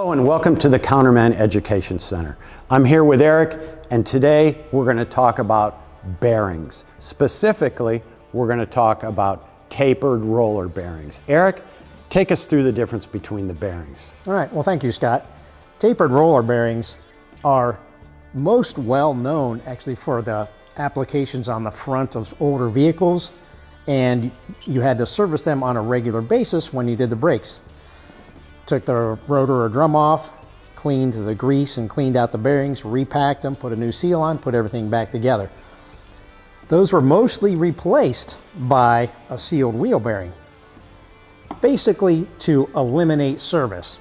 Hello and welcome to the Counterman Education Center. I'm here with Eric, and today we're going to talk about bearings. Specifically, we're going to talk about tapered roller bearings. Eric, take us through the difference between the bearings. All right, well, thank you, Scott. Tapered roller bearings are most well known actually for the applications on the front of older vehicles, and you had to service them on a regular basis when you did the brakes. Took the rotor or drum off, cleaned the grease and cleaned out the bearings, repacked them, put a new seal on, put everything back together. Those were mostly replaced by a sealed wheel bearing, basically to eliminate service.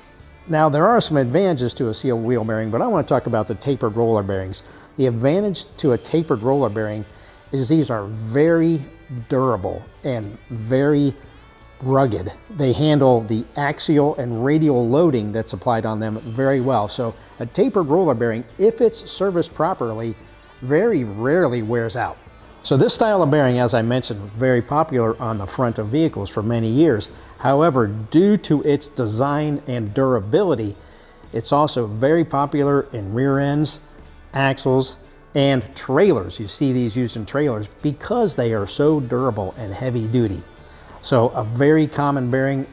Now, there are some advantages to a sealed wheel bearing, but I want to talk about the tapered roller bearings. The advantage to a tapered roller bearing is these are very durable and very rugged. They handle the axial and radial loading that's applied on them very well. So a tapered roller bearing, if it's serviced properly, very rarely wears out. So this style of bearing, as I mentioned, was very popular on the front of vehicles for many years. However, due to its design and durability, it's also very popular in rear ends, axles, and trailers. You see these used in trailers because they are so durable and heavy duty. So a very common bearing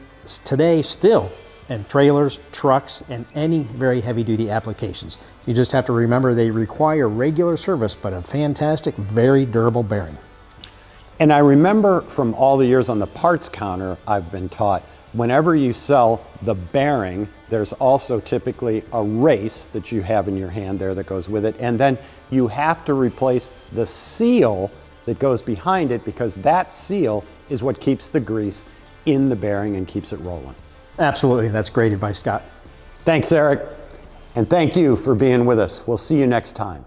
today still in trailers, trucks, and any very heavy duty applications. You just have to remember they require regular service, but a fantastic, very durable bearing. And I remember from all the years on the parts counter, I've been taught, whenever you sell the bearing, there's also typically a race that you have in your hand there that goes with it. And then you have to replace the seal that goes behind it, because that seal is what keeps the grease in the bearing and keeps it rolling. Absolutely, that's great advice, Scott. Thanks, Eric. And thank you for being with us. We'll see you next time.